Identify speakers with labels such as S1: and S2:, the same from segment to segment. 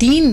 S1: 3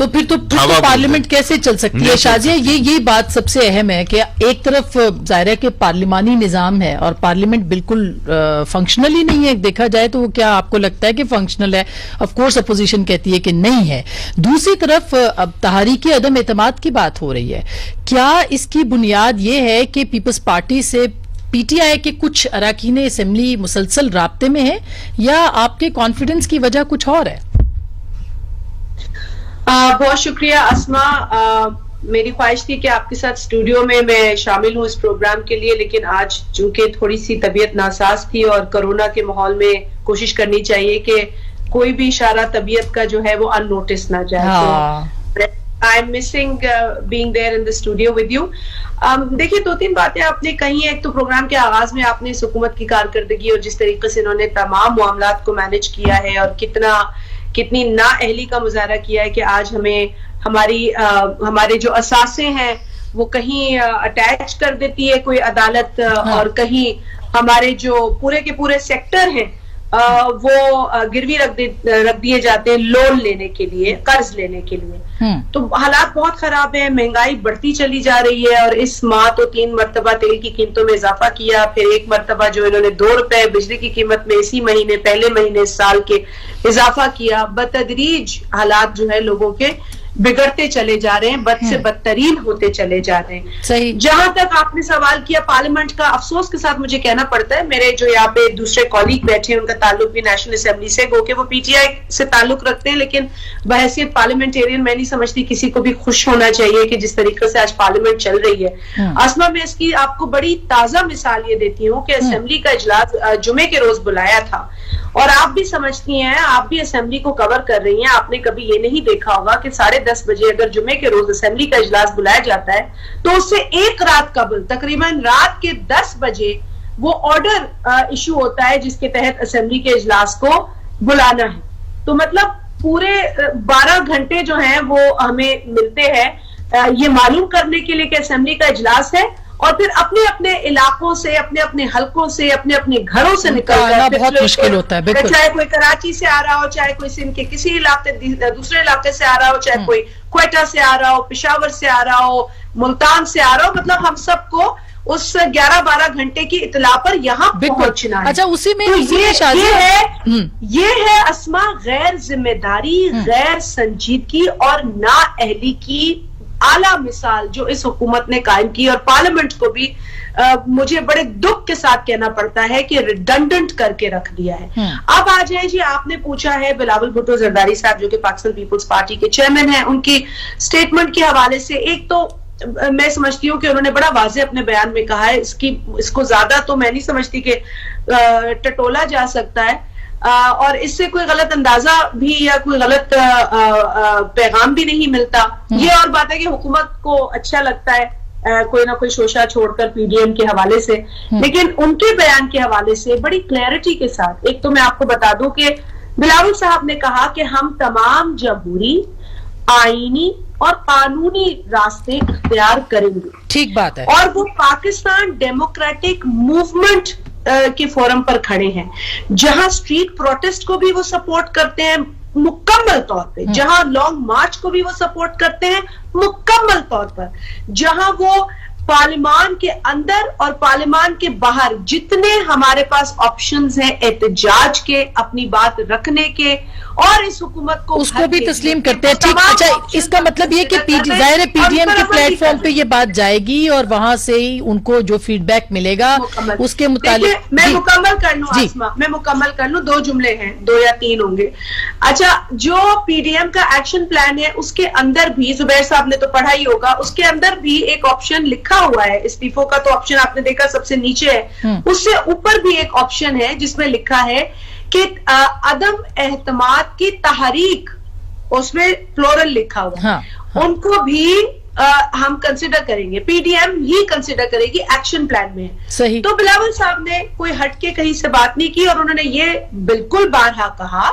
S1: تو پھر تو پارلیمنٹ کیسے چل سکتی ہے شازیہ؟ یہ بات سب سے اہم ہے کہ ایک طرف ظاہر ہے کہ پارلیمانی نظام ہے اور پارلیمنٹ بالکل فنکشنل ہی نہیں ہے، دیکھا جائے تو کیا آپ کو لگتا ہے کہ فنکشنل ہے؟ آف کورس اپوزیشن کہتی ہے کہ نہیں ہے. دوسری طرف اب تحریک عدم اعتماد کی بات ہو رہی ہے، کیا اس کی بنیاد یہ ہے کہ پیپلز پارٹی سے پی ٹی آئی کے کچھ اراکین اسمبلی مسلسل رابطے میں ہیں، یا آپ کے کانفیڈنس کی وجہ کچھ اور ہے؟
S2: بہت شکریہ اسما. میری خواہش تھی کہ آپ کے ساتھ اسٹوڈیو میں شامل ہوں اس پروگرام کے لیے، لیکن آج چونکہ تھوڑی سی طبیعت ناساز تھی اور کرونا کے ماحول میں کوشش کرنی چاہیے کہ کوئی بھی اشارہ طبیعت کا جو ہے وہ ان نوٹس نہ جائے. I am missing being there in the studio with you. دیکھیے 2-3 باتیں آپ نے کہی ہیں. ایک تو پروگرام کے آغاز میں آپ نے اس حکومت کی کارکردگی اور جس طریقے سے انہوں نے تمام معاملات کو مینج کیا ہے اور کتنی نااہلی کا مظاہرہ کیا ہے کہ آج ہمیں ہمارے جو اثاثے ہیں وہ کہیں اٹیچ کر دیتی ہے کوئی عدالت، اور کہیں ہمارے جو پورے کے پورے سیکٹر ہیں وہ گروی رکھ دیے جاتے ہیں لون لینے کے لیے، قرض لینے کے لیے. تو حالات بہت خراب ہیں، مہنگائی بڑھتی چلی جا رہی ہے، اور اس ماہ تو 3 مرتبہ تیل کی قیمتوں میں اضافہ کیا، پھر 1 مرتبہ جو انہوں نے 2 روپے بجلی کی قیمت میں اسی مہینے پہلے مہینے سال کے اضافہ کیا. بتدریج حالات جو ہے لوگوں کے بگڑتے چلے جا رہے ہیں، بد سے بدترین ہوتے چلے جا رہے ہیں.
S1: صحیح.
S2: جہاں تک آپ نے سوال کیا پارلیمنٹ کا، افسوس کے ساتھ مجھے کہنا پڑتا ہے میرے جو یہاں پہ دوسرے کالیگ بیٹھے ہیں ان کا تعلق بھی نیشنل اسمبلی سے، گو کہ وہ پی ٹی آئی سے تعلق رکھتے ہیں، لیکن بحیثیت پارلیمنٹیرین میں نہیں سمجھتی کسی کو بھی خوش ہونا چاہیے کہ جس طریقے سے آج پارلیمنٹ چل رہی ہے. آسما میں اس کی آپ کو بڑی تازہ مثال یہ دیتی ہوں کہ اسمبلی کا اجلاس جمعے کے روز بلایا تھا، اور آپ بھی سمجھتی ہیں، آپ بھی اسمبلی کو کور کر رہی ہیں، آپ نے کبھی یہ نہیں دیکھا ہوگا کہ 10:30 بجے اگر جمعے کے روز اسمبلی کا اجلاس بلایا جاتا ہے تو اس سے ایک رات قبل تقریباً رات کے 10 بجے وہ آرڈر ایشو ہوتا ہے جس کے تحت اسمبلی کے اجلاس کو بلانا ہے. تو مطلب پورے 12 گھنٹے جو ہیں وہ ہمیں ملتے ہیں یہ معلوم کرنے کے لیے کہ اسمبلی کا اجلاس ہے، اور پھر اپنے اپنے علاقوں سے، اپنے اپنے حلقوں سے، اپنے اپنے گھروں سے نکل کر
S1: بہت مشکل ہوتا ہے.
S2: چاہے کوئی کراچی سے آ رہا ہو، چاہے کوئی سندھ کے کسی دوسرے علاقے سے آ رہا ہو، چاہے کوئی کوئٹہ سے آ رہا ہو، پشاور سے آ رہا ہو، ملتان سے آ رہا ہو، مطلب ہم سب کو اس 11-12 گھنٹے کی اطلاع پر یہاں پہنچنا ہے.
S1: اچھا اسی میں
S2: یہ ہے اسما غیر ذمہ داری، غیر سنجیدگی اور نااہلی کی اعلیٰ مثال جو اس حکومت نے قائم کی، اور پارلیمنٹ کو بھی مجھے بڑے دکھ کے ساتھ کہنا پڑتا ہے کہ ریڈنڈنٹ کر کے رکھ دیا ہے. اب آ جائیں جی، آپ نے پوچھا ہے بلاول بھٹو زرداری صاحب جو کہ پاکستان پیپلز پارٹی کے چیئرمین ہیں، ان کی سٹیٹمنٹ کے حوالے سے ایک تو میں سمجھتی ہوں کہ انہوں نے بڑا واضح اپنے بیان میں کہا ہے، اس کو زیادہ تو میں نہیں سمجھتی کہ ٹٹولا جا سکتا ہے، اور اس سے کوئی غلط اندازہ بھی یا کوئی غلط پیغام بھی نہیں ملتا. یہ اور بات ہے کہ حکومت کو اچھا لگتا ہے کوئی نہ کوئی شوشہ چھوڑ کر پی ڈی ایم کے حوالے سے، لیکن ان کے بیان کے حوالے سے بڑی کلیئرٹی کے ساتھ ایک تو میں آپ کو بتا دوں کہ بلاول صاحب نے کہا کہ ہم تمام جمہوری، آئینی اور قانونی راستے اختیار کریں گے.
S1: ٹھیک بات ہے.
S2: اور وہ پاکستان ڈیموکریٹک موومنٹ کے فورم پر کھڑے ہیں، جہاں اسٹریٹ پروٹیسٹ کو بھی وہ سپورٹ کرتے ہیں مکمل طور پہ، جہاں لانگ مارچ کو بھی وہ سپورٹ کرتے ہیں مکمل طور پر، جہاں وہ پارلیمان کے اندر اور پارلیمان کے باہر جتنے ہمارے پاس آپشنز ہیں احتجاج کے، اپنی بات رکھنے کے، اور اس حکومت کو
S1: اس کو بھی تسلیم کرتے ہیں. ٹھیک. اچھا اس کا مطلب یہ کہ ظاہر پی ڈی ایم کے پلیٹ فارم پہ یہ بات جائے گی اور وہاں سے ہی ان کو جو فیڈ بیک ملے گا اس کے متعلق.
S2: میں مکمل کر لوں آسما، میں مکمل کر لوں، 2 جملے ہیں، 2 یا 3 ہوں گے. اچھا جو پی ڈی ایم کا ایکشن پلان ہے اس کے اندر بھی زبیر صاحب نے تو پڑھا ہی ہوگا، اس کے اندر بھی ایک آپشن لکھا ہوا ہے، استعفوں کا تو آپشن آپ نے دیکھا سب سے نیچے ہے، اس سے اوپر بھی ایک آپشن ہے جس میں لکھا ہے کہ عدم اعتماد کی تحریک، اس میں پلورل لکھا ہوا، ان کو بھی ہم کنسیڈر کریں گے، پی ڈی ایم ہی کنسیڈر کرے گی، ایکشن پلان میں ہے. تو بلاول صاحب نے کوئی ہٹ کے کہیں سے بات نہیں کی، اور انہوں نے یہ بالکل بارہا کہا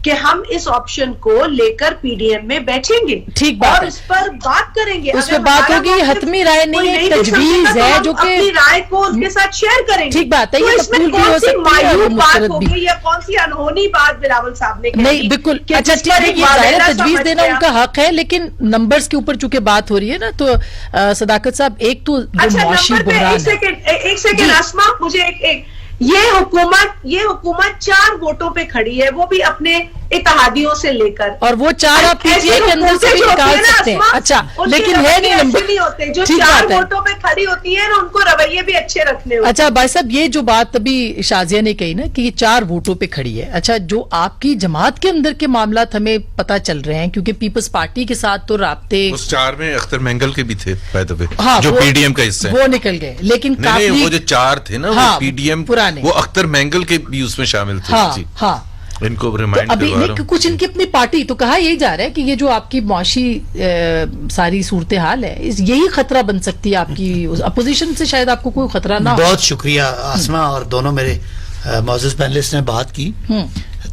S2: کہ ہم اس آپشن کو لے کر پی ڈی ایم میں بیٹھیں گے
S1: ٹھیک بات
S2: اور
S1: ہے.
S2: اس پر بات کریں گے.
S1: اس پہ بات ہوگی, یہ حتمی رائے نہیں ہے, تجویز ہے جو کہ
S2: اپنی رائے کو اس کے ساتھ شیئر کریں گے.
S1: ٹھیک بات ہے,
S2: تو
S1: یہ
S2: اس میں
S1: مقبول بھی ہو
S2: کون سی
S1: سکتی ہے اور
S2: مایوب بات
S1: مسترد بھی.
S2: ہوگی یا کون سی انہونی بات بلاول صاحب نے کہی
S1: نہیں بالکل
S2: کہ
S1: اچھا
S2: جس
S1: ٹھیک
S2: پر
S1: ہے,
S2: ایک
S1: یہ ظاہر
S2: والدہ
S1: تجویز
S2: سمجھ
S1: دینا
S2: گیا.
S1: ان کا حق ہے, لیکن نمبرز کے اوپر چونکہ بات ہو رہی ہے نا, تو صداقت صاحب ایک تو جو
S2: اچھا
S1: معاشی
S2: نمبر پہ
S1: بحران ہے.
S2: ایک سیکنڈ اسما, مجھے یہ حکومت 4 ووٹوں پہ کھڑی ہے, وہ بھی اپنے اتحادیوں سے لے کر,
S1: اور وہ 4 آپ پی ٹی آئی کے اندر سے بھی نکال سکتے ہیں. اچھا لیکن ہے نہیں نمبر,
S2: ہوتے جو
S1: ٹھیک
S2: 4
S1: بات ہے.
S2: ووٹوں پہ کھڑی ہوتی ہے ان کو رویے بھی اچھے رکھنے ہوتے ہیں.
S1: اچھا بھائی صاحب, یہ جو بات ابھی شازیہ نے کہی نا کہ یہ 4 ووٹوں پہ کھڑی ہے, اچھا جو آپ کی جماعت کے اندر کے معاملات ہمیں پتہ چل رہے ہیں, کیونکہ پیپلز پارٹی کے ساتھ تو رابطے
S3: اس 4 میں اختر مینگل کے بھی تھے بائی دی وے,
S1: ہاں,
S3: جو پی ڈی ایم کا حصہ ہے,
S1: وہ نکل گئے, لیکن
S3: نہیں وہ جو 4 تھے نا وہ
S1: ہاں,
S3: پی ڈی ایم
S1: پرانے,
S3: وہ اختر مینگل کے بھی اس میں شامل تھے.
S1: ہاں
S3: جی
S1: ہاں,
S3: ان کو ریمائنڈ
S1: ابھی
S3: کروا رہا ہوں.
S1: کچھ ان کی اپنی پارٹی, تو کہا یہی جا رہا ہے کہ یہ جو آپ کی معاشی ساری صورتحال ہے, یہی خطرہ بن سکتی ہے آپ کی اپوزیشن سے, شاید آپ کو کوئی خطرہ نہ ہو.
S4: بہت شکریہ آسما اور دونوں میرے معزز پینلسٹ نے بات کی.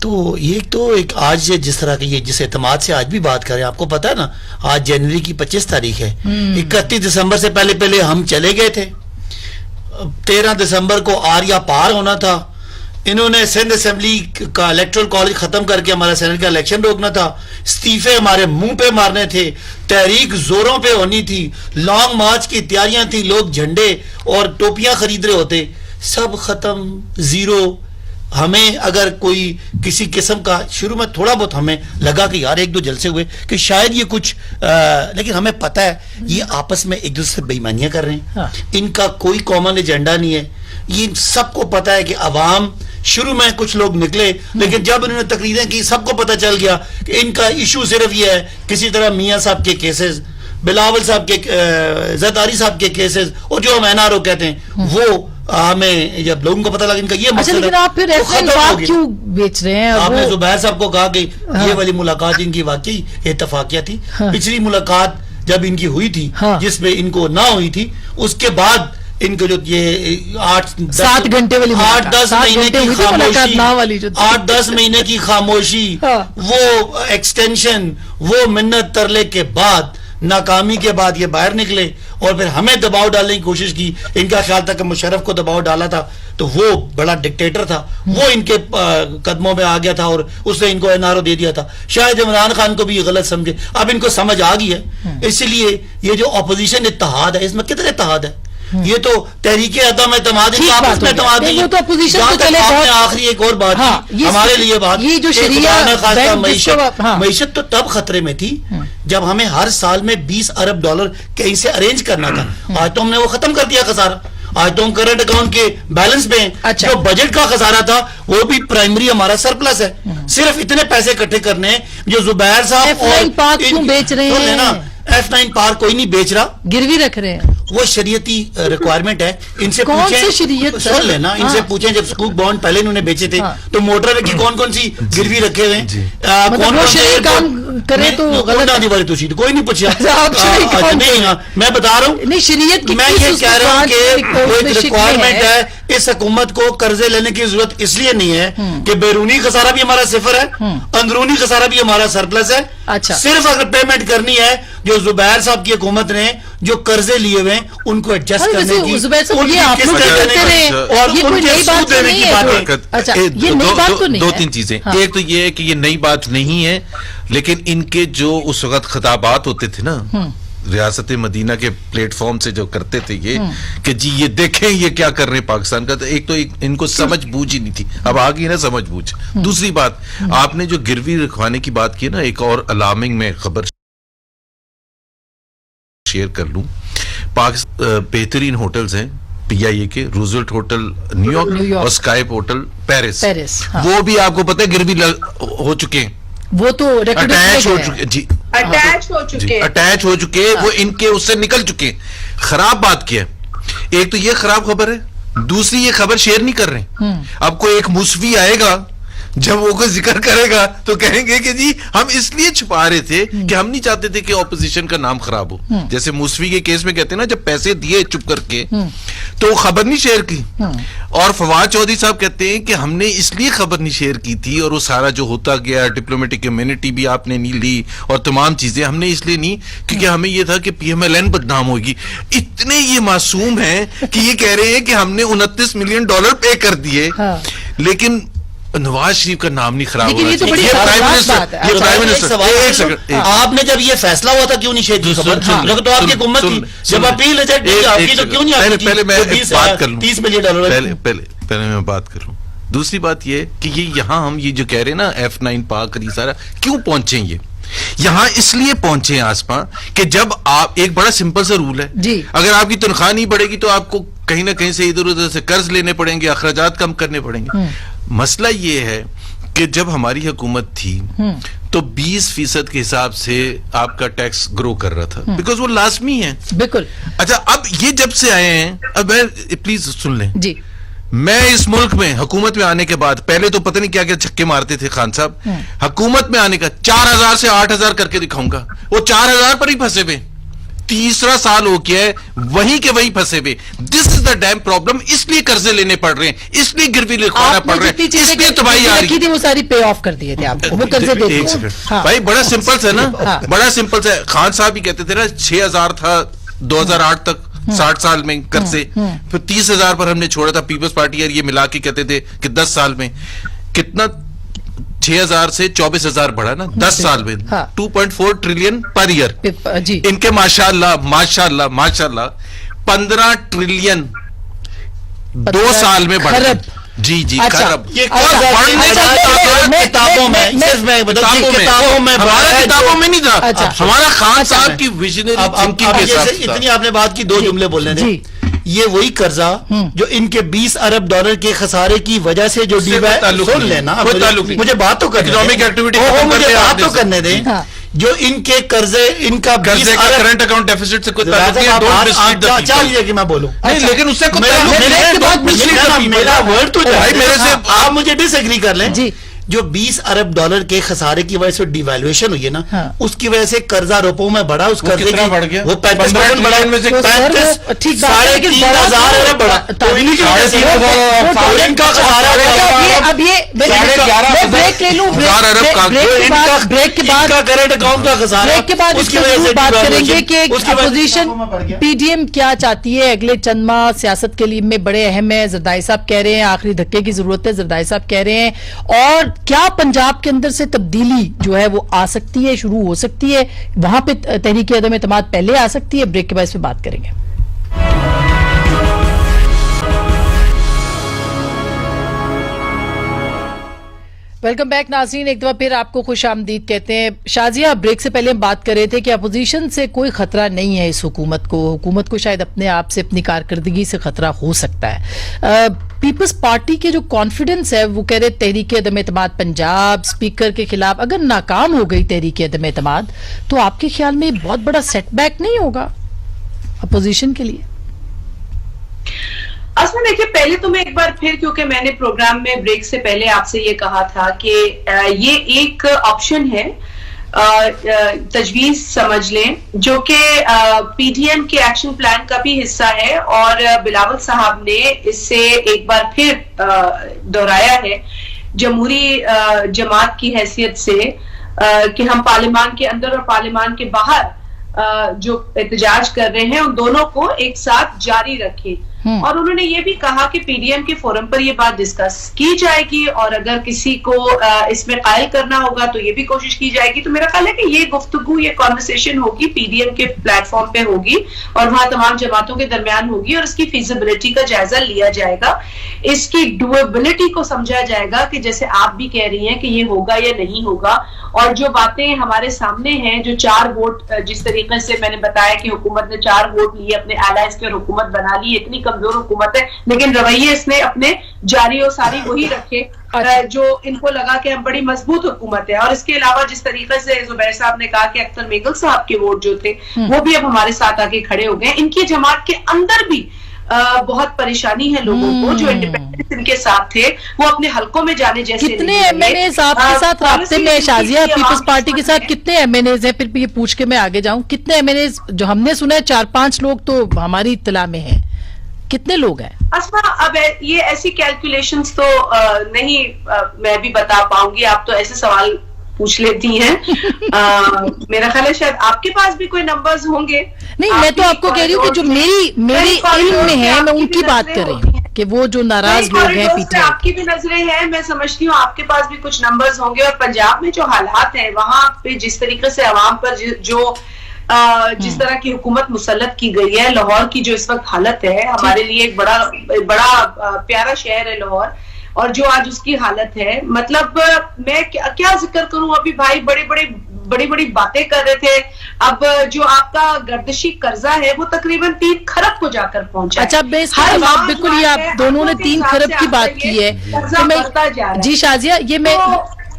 S4: تو یہ تو ایک آج جس طرح کی یہ جس اعتماد سے آج بھی بات کر رہے ہیں, آپ کو پتا ہے نا آج جنوری کی 25 تاریخ ہے, 31 دسمبر سے پہلے ہم چلے گئے تھے, 13 دسمبر کو آر یا پار ہونا تھا, انہوں نے سندھ اسمبلی کا الیکٹرل کالج ختم کر کے ہمارا سینٹ کا الیکشن روکنا تھا, استعفے ہمارے منہ پہ مارنے تھے, تحریک زوروں پہ ہونی تھی, لانگ مارچ کی تیاریاں تھیں, لوگ جھنڈے اور ٹوپیاں خرید رہے ہوتے, سب ختم, زیرو. ہمیں اگر کوئی کسی قسم کا شروع میں تھوڑا بہت ہمیں لگا کہ یار 1-2 جلسے ہوئے کہ شاید یہ کچھ لیکن ہمیں پتہ ہے یہ آپس میں ایک دوسرے سے بے ایمانیاں کر رہے ہیں, ان کا کوئی کامن ایجنڈا نہیں ہے. یہ سب کو پتا ہے کہ عوام شروع میں کچھ لوگ نکلے, لیکن جب انہوں نے تقریریں کی سب کو پتا چل گیا کہ ان کا ایشو صرف یہ ہے, کسی طرح میاں صاحب کے کیسز, بلاول صاحب کے, زرداری صاحب کے کیسز, اور جو ہم این آر او کہتے ہیں وہ ہمیں جب لوگوں کو پتا لگا ان کا یہ
S1: اچھا, لیکن آپ پھر کیوں بیچ رہے ہیں؟
S4: آپ نے زبیر صاحب کو کہا کہ یہ والی ملاقات ان کی واقعی اتفاقیہ تھی. پچھلی ملاقات جب ان کی ہوئی تھی جس میں ان کو نہ ہوئی تھی, اس کے بعد ان کو جو یہ
S1: 7 گھنٹے والی
S4: 8-10 مہینے کی خاموشی, 8-10 مہینے کی خاموشی, وہ ایکسٹینشن, وہ منت ترلے کے بعد, ناکامی کے بعد یہ باہر نکلے اور پھر ہمیں دباؤ ڈالنے کی کوشش کی. ان کا خیال تھا کہ مشرف کو دباؤ ڈالا تھا تو وہ بڑا ڈکٹیٹر تھا, وہ ان کے قدموں میں آ گیا تھا اور اس نے ان کو این آر او دے دیا تھا. شاید عمران خان کو بھی یہ غلط سمجھے, اب ان کو سمجھ آ گئی ہے. اس لیے یہ جو اپوزیشن اتحاد ہے, اس میں کتنے اتحاد ہے, یہ تو تحریک عدم اعتماد ہے, آپس میں اعتماد نہیں ہے. آخری ایک اور بات ہمارے لیے بات,
S1: یہ جو
S4: معیشت تو تب خطرے میں تھی جب ہمیں ہر سال میں $20 ارب کہیں سے ارینج کرنا تھا. آج تو ہم نے وہ ختم کر دیا خسارہ, آج تو ہم کرنٹ اکاؤنٹ کے بیلنس پہ ہیں. جو بجٹ کا خسارہ تھا وہ بھی پرائمری ہمارا سرپلس ہے. صرف اتنے پیسے اکٹھے کرنے ہیں جو زبیر صاحب
S1: بیچ رہے ہیں نا,
S4: F9 پار کوئی نہیں بیچ رہا,
S1: گروی رکھ رہے ہیں.
S4: وہ شریعتی ریکوائرمنٹ ہے. ان سے پوچھیں, سن لینا, ان سے پوچھیں جب سکوک بانڈ پہلے انہوں نے بیچے تھے تو موٹر کی کون سی گروی رکھے ہوئے ہیں, کوئی نہیں پوچھا. میں بتا رہا ہوں, میں یہ کہہ رہا ہوں کہ وہ ایک ریکوائرمنٹ ہے. اس حکومت کو قرضے لینے کی ضرورت اس لیے نہیں ہے کہ بیرونی خسارہ بھی ہمارا صفر ہے, اندرونی خسارہ بھی ہمارا سرپلس ہے. صرف اگر پیمنٹ کرنی ہے جو زبیر صاحب کی حکومت نے جو قرضے لیے ہوئے ان کو ایڈجسٹ کرنے کی,
S3: اور 2-3 چیزیں. ایک تو یہ ہے کہ یہ نئی بات نہیں ہے, لیکن ان کے جو اس وقت خطابات ہوتے تھے نا ریاست مدینہ کے پلیٹ فارم سے جو کرتے تھے یہ کہ جی یہ دیکھیں یہ کیا کر رہے ہیں پاکستان کا, تو ایک تو ان کو سمجھ بوجھ ہی نہیں تھی, اب آ گئی نا سمجھ بوجھ. دوسری بات, آپ نے جو گروی رکھوانے کی بات کی نا, ایک اور الارمنگ میں خبر شیئر کر لوں. بہترین ہوٹلز ہیں پی آئی اے کے, روزویلٹ ہوٹل نیو یارک اور اسکائپ ہوٹل پیرس, وہ بھی آپ کو پتہ ہے گروی ہو چکے ہیں,
S1: وہ تو
S3: اٹیچ ہو چکے, جی اٹیچ ہو چکے, وہ ان کے اس سے نکل چکے. خراب بات کیا, ایک تو یہ خراب خبر ہے, دوسری یہ خبر شیئر نہیں کر رہے. اب کوئی ایک موسوی آئے گا جب وہ کوئی ذکر کرے گا تو کہیں گے کہ جی ہم اس لیے چھپا رہے تھے کہ ہم نہیں چاہتے تھے کہ اپوزیشن کا نام خراب ہو. جیسے موسوی کے کیس میں کہتے ہیں نا, جب پیسے دیے چپ کر کے تو خبر نہیں شیئر کی, اور فواد چودھری صاحب کہتے ہیں کہ ہم نے اس لیے خبر نہیں شیئر کی تھی, اور وہ سارا جو ہوتا گیا ڈپلومیٹک کمیونٹی بھی آپ نے نہیں لی اور تمام چیزیں ہم نے اس لیے نہیں کیونکہ ہمیں یہ تھا کہ پی ایم ایل این بدنام ہوگی. اتنے یہ معصوم ہیں کہ یہ کہہ رہے ہیں کہ ہم نے $29 ملین پے کر دیے, لیکن نواز شریف کا نام نہیں خراب ہونا چاہیے.
S4: آپ نے جب یہ فیصلہ ہوا تھا کیوں نہیں شیئر کی خبر؟ تو آپ کی حکومت تھی, جب اپیل ریجیکٹ کی آپ کی تو کیوں نہیں آپ کی؟
S3: پہلے میں بات کر لوں,
S4: $30 ملین
S3: پہلے میں بات کر لوں. دوسری بات یہ کہ یہاں ہم یہ جو کہہ رہے ہیں نا F9 پاک اور یہ سارا کیوں پہنچے, یہ یہاں اس لیے پہنچے ہیں آسما کہ جب آپ, ایک بڑا سمپل سا رول ہے, اگر آپ کی تنخواہ نہیں بڑھے گی تو آپ کو کہیں نہ کہیں سے ادھر ادھر سے قرض لینے پڑیں گے, اخراجات کم کرنے پڑیں گے. مسئلہ یہ ہے کہ جب ہماری حکومت تھی تو 20% کے حساب سے آپ کا ٹیکس گرو کر رہا تھا, بیکاز وہ لازمی ہے.
S1: بالکل.
S3: اچھا اب یہ جب سے آئے ہیں, اب پلیز سن لیں,
S1: جی
S3: میں اس ملک میں حکومت میں آنے کے بعد, پہلے تو پتہ نہیں کیا کیا چھکے مارتے تھے خان صاحب, حکومت میں آنے کا 4,000 سے 8,000 کر کے دکھاؤں گا, وہ 4,000 پر ہی پھنسے ہوئے. تیسرا سال ہو گیا ہے وہیں کے وہیں پھنسے ہوئے. دس از دا ڈیم پرابلم. اس لیے قرضے لینے پڑ رہے ہیں, اس لیے گروی لکھوانا پڑ رہا ہے, اس لیے تباہی آ رہی ہے.
S1: وہ ساری پے آف کر دیے تھے آپ کو, وہ قرضے دے دیے.
S3: بھائی بڑا سمپل ہے نا, بڑا سمپل ہے. خان صاحب بھی کہتے تھے نا 6,000 تھا 2008 تک 60 سال میں قرضے, پھر 30,000 پر ہم نے چھوڑا تھا پیپلز پارٹی, اور یہ ملا کے کہتے تھے کہ 10 سال میں کتنا 6,000 سے 24,000 بڑھا نا 10 سال میں, 2.4 ٹریلین پر ایئر. ان کے ماشاءاللہ 15 ٹریلین 2 سال میں بڑھا. جی خراب.
S4: کتابوں میں
S3: نہیں تھا, ہمارا خان صاحب کی ویژنری تھنکنگ کے ساتھ.
S4: اتنی آپ نے بات کی, 2 جملے بولنے دیں. یہ وہی قرضہ جو ان کے $20 ارب کے خسارے کی وجہ سے جو سن لینا, مجھے بات تو کرنے دیں, جو ان کے قرضے, ان کا
S3: کرنٹ اکاؤنٹ ڈیفیسٹ سے کوئی تعلق
S4: نہیں, کہ میں بولوں
S3: لیکن اس سے
S4: میرا ورڈ تو آپ مجھے ڈس ایگری کر لیں. جو $20 ارب کے خسارے کی وجہ سے ڈیویلویشن ہوئی ہے نا, اس کی وجہ سے قرضہ روپوں میں بڑھا, اس قرضے کی وہ 35% بڑھا, 3,500 ارب بڑھا. ان کا خسارہ
S1: اب یہ بریک لے لوں, بریک کے بعد
S4: کرنٹ اکاؤنٹ کا خسارہ,
S1: بریک کے بعد اس کی بات کریں گے کہ اپوزیشن پی ڈی ایم کیا چاہتی ہے اگلے چند ماہ سیاست کے لیے میں بڑے اہم ہے. زرداری صاحب کہہ رہے ہیں آخری دھکے کی ضرورت ہے, زرداری صاحب کہہ رہے ہیں, اور کیا پنجاب کے اندر سے تبدیلی جو ہے وہ آ سکتی ہے, شروع ہو سکتی ہے, وہاں پہ تحریک عدم اعتماد پہلے آ سکتی ہے. بریک کے بعد اس پہ بات کریں گے. ویلکم بیک ناظرین, ایک دفعہ پھر آپ کو خوش آمدید کہتے ہیں. شازیہ, بریک سے پہلے ہم بات کر رہے تھے کہ اپوزیشن سے کوئی خطرہ نہیں ہے اس حکومت کو شاید اپنے آپ سے اپنی کارکردگی سے خطرہ ہو سکتا ہے. پیپلز پارٹی کے جو کانفیڈنس ہے وہ کہہ رہے تحریک عدم اعتماد پنجاب اسپیکر کے خلاف اگر ناکام ہو گئی تحریک عدم اعتماد تو آپ کے خیال میں بہت بڑا سیٹ بیک نہیں ہوگا اپوزیشن کے لیے؟
S2: اصلا دیکھیں, پہلے تو میں ایک بار پھر, کیونکہ میں نے پروگرام میں بریک سے پہلے آپ سے یہ کہا تھا کہ یہ ایک آپشن ہے, تجویز سمجھ لیں, جو کہ پی ڈی ایم کے ایکشن پلان کا بھی حصہ ہے, اور بلاول صاحب نے اس سے ایک بار پھر دہرایا ہے جمہوری جماعت کی حیثیت سے کہ ہم پارلیمان کے اندر اور پارلیمان کے باہر جو احتجاج کر رہے ہیں ان دونوں کو ایک ساتھ جاری رکھیں. اور انہوں نے یہ بھی کہا کہ پی ڈی ایم کے فورم پر یہ بات ڈسکس کی جائے گی, اور اگر کسی کو اس میں قائل کرنا ہوگا تو یہ بھی کوشش کی جائے گی. تو میرا خیال ہے کہ یہ گفتگو, یہ کانورسیشن ہوگی پی ڈی ایم کے پلیٹ فارم پہ ہوگی, اور وہاں تمام جماعتوں کے درمیان ہوگی, اور اس کی فیزیبلٹی کا جائزہ لیا جائے گا, اس کی ڈویبلٹی کو سمجھا جائے گا کہ جیسے آپ بھی کہہ رہی ہیں کہ یہ ہوگا یا نہیں ہوگا. اور جو باتیں ہمارے سامنے ہیں, جو 4 ووٹ جس طریقے سے میں نے بتایا کہ حکومت نے 4 ووٹ لیے اپنے الائنس کے اور حکومت بنا لی, اتنی کمزور حکومت ہے لیکن رویے اس نے اپنے جاری و ساری وہی رکھے جو ان کو لگا کہ ہم بڑی مضبوط حکومت ہے. اور اس کے علاوہ جس طریقے سے زبیر صاحب نے کہا کہ اختر میگل صاحب کے ووٹ جو تھے وہ بھی اب ہمارے ساتھ آ کے کھڑے ہو گئے. ان کی جماعت کے اندر بھی بہت پریشانی ہے لوگوں کو. جو انڈیپینڈنس ان کے ساتھ تھے وہ اپنے حلقوں میں جانے جیسے
S1: کتنے ایم این ایز آپ کے ساتھ رابطے میں شازیہ؟ پیپلز پارٹی کے ساتھ کتنے ایم این ایز ہیں؟ پھر یہ پوچھ کے میں آگے جاؤں, کتنے ایم این ایز؟ جو ہم نے سنا ہے 4-5 لوگ تو ہماری اطلاع میں ہیں, کتنے لوگ ہیں؟
S2: اسما اب یہ ایسی کیلکولیشنز تو نہیں میں بھی بتا پاؤں گی, آپ تو ایسے سوال پوچھ لیتی ہیں. میرا خیال ہے شاید آپ کے پاس بھی کوئی نمبرز ہوں گے.
S1: نہیں, میں تو آپ کو کہہ رہی ہوں کہ جو میری علم میں ہے, میں ان کی بات کر رہی ہوں کہ وہ جو ناراض لوگ ہیں پی ٹی آئی.
S2: آپ کی بھی نظریں ہیں, میں سمجھتی ہوں آپ کے پاس بھی کچھ نمبرز ہوں گے. اور پنجاب میں جو حالات ہیں وہاں پہ جس طریقے سے عوام پر جو جس طرح کی حکومت مسلط کی گئی ہے, لاہور کی جو اس وقت حالت ہے, ہمارے لیے ایک بڑا پیارا شہر ہے لاہور, اور جو آج اس کی حالت ہے, مطلب میں کیا ذکر کروں. ابھی بھائی بڑی بڑی باتیں کر رہے تھے. اب جو آپ کا گردشی قرضہ ہے وہ تقریباً 3 خرب کو جا کر پہنچا.
S1: اچھا, میں اس کا جواب بالکل, یہ آپ دونوں نے 3 خرب کی بات کی ہے. جی شازیہ,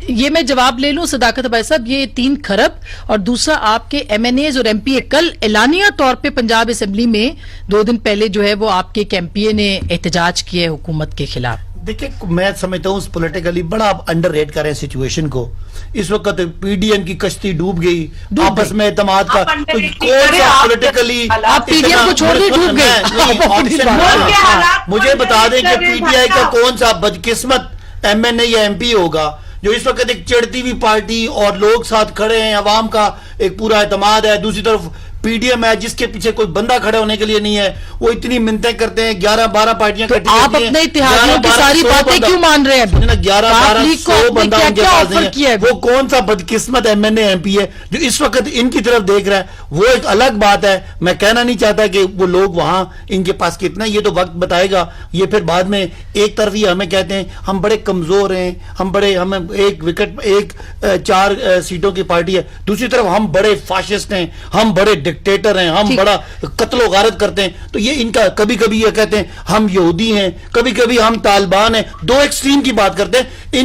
S1: یہ میں جواب لے لوں صداقت بھائی صاحب. یہ 3 خرب اور دوسرا آپ کے ایم این ایز اور ایم پی اے کل اعلانیہ طور پہ پنجاب اسمبلی میں 2 دن پہلے جو ہے وہ آپ کے ایک ایم پی اے نے احتجاج کیا ہے حکومت کے خلاف.
S4: دیکھیں, میں سمجھتا ہوں پولیٹیکلی بڑا آپ انڈر ریٹ کر رہے ہیں سچویشن کو. اس وقت پی ڈی ایم کی کشتی ڈوب گئی, آپس میں اعتماد کا کون سا پولیٹیکلی
S1: آپ پی ڈی ایم کو چھوڑ ڈوب گئے.
S4: مجھے بتا دیں کہ پی ٹی آئی کا کون سا بدقسمت ایم این اے یا ایم پی ہوگا جو اس وقت ایک چڑھتی ہوئی پارٹی اور لوگ ساتھ کھڑے ہیں, عوام کا ایک پورا اعتماد ہے. دوسری طرف پی ڈی ایم ہے جس کے پیچھے کوئی بندہ کھڑے ہونے کے لیے نہیں ہے, وہ اتنی منتیں کرتے ہیں. 11-12 پارٹیاں
S1: آپ اپنے اتحادیوں کی ساری باتیں کیوں مان رہے ہیں؟
S4: 11-12 بندہ ان کے پاس نہیں ہے. وہ کون سا بدقسمت M N A M P ہے جو اس وقت ان کی طرف دیکھ رہا ہے؟ وہ ایک الگ بات ہے. میں کہنا نہیں چاہتا کہ وہ لوگ وہاں ان کے پاس کتنا, یہ تو وقت بتائے گا. یہ پھر بعد میں ایک طرف یہ ہمیں کہتے ہیں ہم بڑے کمزور ہیں, ہمیں ایک وکٹ 4 سیٹوں کی پارٹی ہے. دوسری طرف ہم بڑے فاشسٹ ہیں, ہم بڑے ڈکٹیٹر ہیں, ہم بڑا قتل و غارت کرتے ہیں. تو یہ ان کا کبھی کبھی یہ کہتے ہیں ہم یہودی ہیں, کبھی کبھی ہم طالبان ہیں. 2 ایکسٹریم کی بات کرتے ہیں.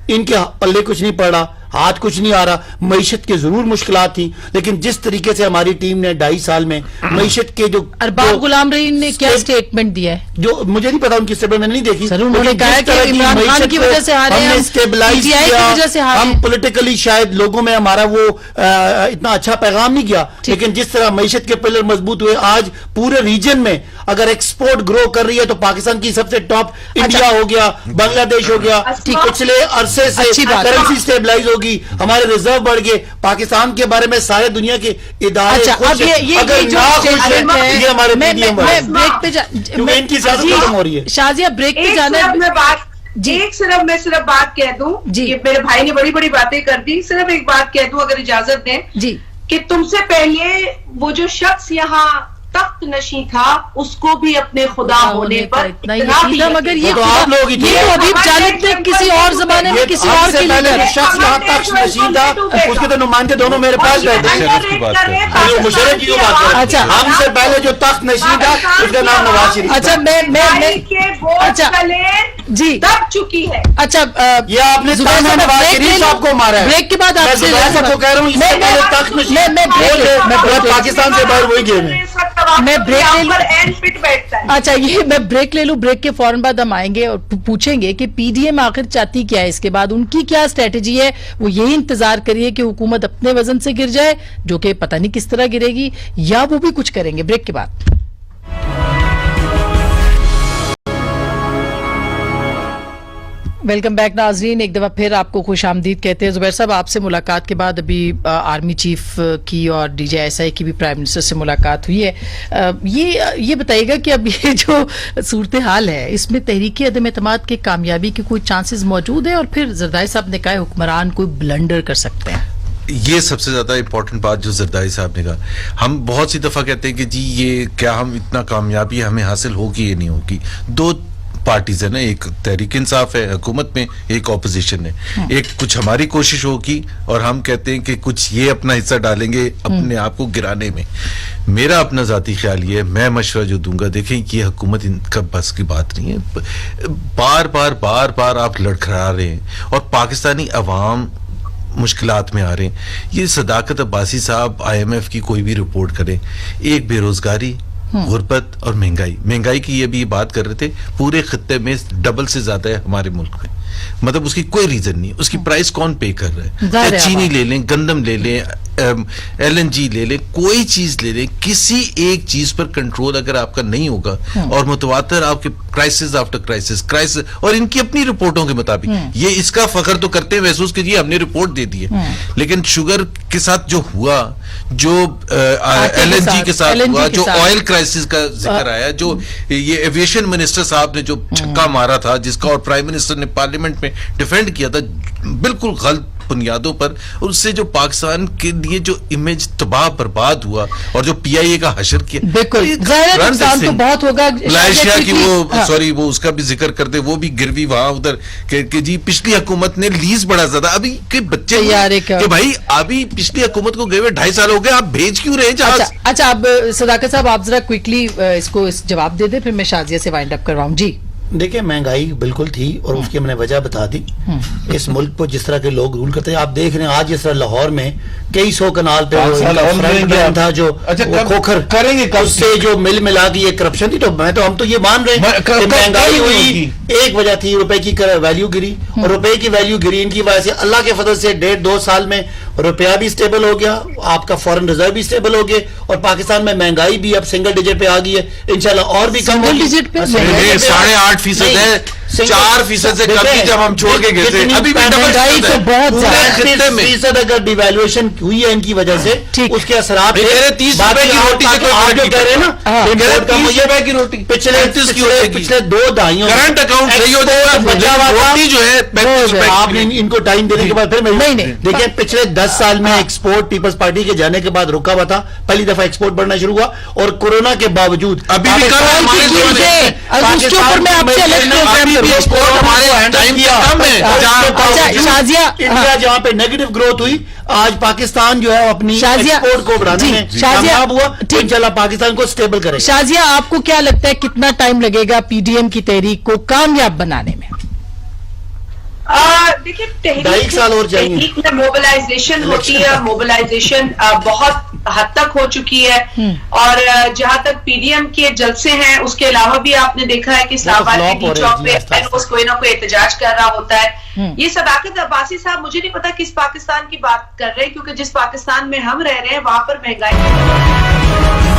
S4: ان کے پلے کچھ نہیں پڑ رہا, ہاتھ کچھ نہیں آ رہا. معیشت کے ضرور مشکلات تھیں, لیکن جس طریقے سے ہماری ٹیم نے 2.5 سال میں معیشت کے جو
S1: ارباب غلام رحیم نے کیا سٹیٹمنٹ دیا ہے,
S4: جو مجھے نہیں پتا ان کی سٹیٹمنٹ میں نے نہیں دیکھی.
S1: انہوں نے کہا کہ عمران خان کی وجہ سے ہارے ہیں,
S4: اسٹیبلائز کیا, ہم پولیٹیکلی شاید لوگوں میں ہمارا وہ اتنا اچھا پیغام نہیں گیا. لیکن جس طرح معیشت کے پلر مضبوط ہوئے, آج پورے ریجن میں اگر ایکسپورٹ گرو کر رہی ہے تو پاکستان کی سب سے ٹاپ انڈیا ہو گیا, بنگلہ دیش ہو گیا. پچھلے عرصے سے کرنسی اسٹیبلائز ہوگی, ہمارے ریزرو بڑھ گئے. پاکستان کے بارے میں سارے دنیا کے ادارے خوش ہیں. اگر نہ خوش ہیں یہ ہمارے میڈیم کیونکہ ان کی سیاست ختم ہو رہی ہے.
S1: شازیہ بریک پہ جانا ہے.
S2: میں صرف بات کہہ دوں, میرے بھائی نے بڑی باتیں کر دی. صرف ایک بات کہہ دوں اگر اجازت دیں, کہ تم سے پہلے وہ جو شخص یہاں تخت نشیں تھا اس کو بھی اپنے خدا ہونے پر
S1: مگر یہ تو ابھی جانب میں کسی اور زمانے میں کسی اور کے لیے
S4: شخص یہاں تخت نشیں تھا, اس کے تو نمائندے دونوں میرے پاس بیٹھے ہیں. مشرف کی بات کر رہے ہیں, ہم سے پہلے جو تخت نشیں تھا اس کا نام نواز شریف.
S1: اچھا جی
S2: دب چکی ہے.
S1: اچھا
S4: یہ آپ نے نواز شریف صاحب کو مارا ہے.
S1: بریک کے بعد آپ سے
S4: کہہ رہا ہوں, اس سے پہلے تخت نشیں پاکستان سے باہر وہی گیم ہے.
S1: میں بریک لے لوں. اچھا یہ میں بریک لے لوں, بریک کے فوراً بعد ہم آئیں گے اور پوچھیں گے کہ پی ڈی ایم آخر چاہتی کیا ہے, اس کے بعد ان کی کیا اسٹریٹجی ہے. وہ یہی انتظار کریے کہ حکومت اپنے وزن سے گر جائے, جو کہ پتہ نہیں کس طرح گرے گی, یا وہ بھی کچھ کریں گے. بریک کے بعد ویلکم بیک ناظرین, ایک دفعہ پھر آپ کو خوش آمدید کہتے ہیں. زبیر صاحب, آپ سے ملاقات کے بعد ابھی آرمی چیف کی اور ڈی جی ایس آئی کی بھی پرائم منسٹر سے ملاقات ہوئی ہے. یہ بتائیے گا کہ اب یہ جو صورتحال ہے اس میں تحریک عدم اعتماد کے کامیابی کے کوئی چانسز موجود ہیں, اور پھر زرداری صاحب نے کہا حکمران کوئی بلنڈر کر سکتے ہیں.
S3: یہ سب سے زیادہ امپورٹنٹ بات جو زرداری صاحب نے کہا. ہم بہت سی دفعہ کہتے ہیں کہ جی یہ کیا ہم اتنا کامیابی ہمیں حاصل ہوگی یا نہیں ہوگی. 2 پارٹیز ہے نا, ایک تحریک انصاف ہے حکومت میں, ایک اپوزیشن ہے. ایک کچھ ہماری کوشش ہوگی اور ہم کہتے ہیں کہ کچھ یہ اپنا حصہ ڈالیں گے اپنے آپ کو گرانے میں. میرا اپنا ذاتی خیال یہ ہے, میں مشورہ جو دوں گا, دیکھیں یہ حکومت ان کا بس کی بات نہیں ہے. بار بار آپ لڑکھڑا رہے ہیں اور پاکستانی عوام مشکلات میں آ رہے ہیں. یہ صداقت عباسی صاحب IMF کی کوئی بھی رپورٹ کریں, ایک بے روزگاری غربت اور مہنگائی کی یہ بھی بات کر رہے تھے. پورے خطے میں ڈبل سے زیادہ ہے ہمارے ملک میں. مطلب اس کی کوئی ریزن نہیں. اس کی پرائس کون پے کر رہا ہے؟ چینی لے لیں, گندم لے لیں, LNG لے لیں, کوئی چیز لے لیں, کسی ایک چیز پر کنٹرول اگر آپ کا نہیں ہوگا اور متواتر آپ کے کرائسس آفٹر کرائسس اور ان کی اپنی رپورٹوں کے مطابق یہ اس کا فخر تو کرتے ہیں محسوس کہ جی ہم نے رپورٹ دے دی ہے, لیکن شوگر کے ساتھ جو ہوا, جو LNG کے ساتھ ہوا, جو آئل کرائسس کا ذکر آیا, جو یہ ایویشن منسٹر صاحب نے جو چھکا مارا تھا جس کا اور پرائم منسٹر نے پارلیمنٹ میں ڈیفینڈ کیا تھا بالکل غلط بنیادوں پر, اس سے جو پاکستان کے لیے جو امیج تباہ برباد ہوا اور جو PIA کا حشر کیا,
S1: بالکل نقصان تو بہت ہوگا.
S3: ملائیشیا کی وہ اس کا بھی ذکر کرتے, وہ بھی گروی وہاں ادھر کہ جی پچھلی حکومت نے لیز بڑا زیادہ, ابھی کے بچے کہ بھائی ابھی پچھلی حکومت کو گئے ہوئے 2.5 سال ہو گئے, آپ بھیج کیوں رہے جہاز؟
S1: اچھا اب صداقت صاحب آپ ذرا کوئکلی اس کو جواب دے دیں, پھر میں شازیہ سے وائنڈ اپ کرواؤں. جی
S4: دیکھیں مہنگائی بالکل تھی اور اس کی ہم نے وجہ بتا دی. اس ملک کو جس طرح کے لوگ رول کرتے ہیں, آپ دیکھ رہے ہیں آج جس طرح لاہور میں کئی 100 کنال پہ تھا جو کھوکھر کریں گے, اس سے جو مل ملا دی یہ کرپشن تھی. تو ہم تو یہ مان رہے ہیں کہ مہنگائی ہوئی, ایک وجہ تھی روپے کی ویلیو گری, اور روپے کی ویلیو گری ان کی وجہ سے اللہ کے فضل سے 1.5-2 سال میں روپیہ بھی سٹیبل ہو گیا, آپ کا فورن ریزرو بھی سٹیبل ہو گئے, اور پاکستان میں مہنگائی بھی اب سنگل ڈیجٹ پہ آ گئی ہے, انشاءاللہ اور بھی کم ہوگی.
S3: 8.5% ہے, 4% سے کم کی جب ہم چھوڑ کے گئے تھے, ابھی
S1: مہنگائی تو بہت زیادہ.
S4: 30% اگر ڈیویلویشن ہوئی ہے ان کی وجہ سے, اس کے اثرات
S3: 30 روپے کی روٹی سے
S4: آپ جو کہہ رہے ہیں نا,
S3: 30 روپے کی روٹی
S4: پچھلے 2 دہائیوں
S3: کرنٹ اکاؤنٹ صحیح ہو جائے گا, روٹی جو ہے 35 روپے.
S4: آپ نے ان کو ٹائم دینے کے بعد پھر دیکھیں پچھلے 10 سال میں ایکسپورٹ پیپلز پارٹی کے جانے کے بعد رکا ہوا تھا, پہلی دفعہ ایکسپورٹ بڑھنا شروع ہوا, اور کورونا کے باوجود
S3: ابھی بھی
S4: انڈیا جہاں پہ نیگیٹو گروتھ ہوئی, آج پاکستان جو ہے اپنی ایکسپورٹ کو بڑھانے میں کامیاب ہوا. انشاءاللہ پاکستان کو سٹیبل کرے.
S1: شازیہ آپ کو کیا لگتا ہے کتنا ٹائم لگے گا PDM کی تحریک کو کامیاب بنانے میں؟
S2: دیکھیں تحریک میں موبلائزیشن ہوتی ہے, موبلائزیشن بہت حد تک ہو چکی ہے, اور جہاں تک PDM کے جلسے ہیں اس کے علاوہ بھی آپ نے دیکھا ہے کہ اسلام آباد کے چوک پہ کوئی نہ کوئی احتجاج کر رہا ہوتا ہے. یہ صداقت عباسی صاحب مجھے نہیں پتا کس پاکستان کی بات کر رہے ہیں, کیونکہ جس پاکستان میں ہم رہ رہے ہیں وہاں پر مہنگائی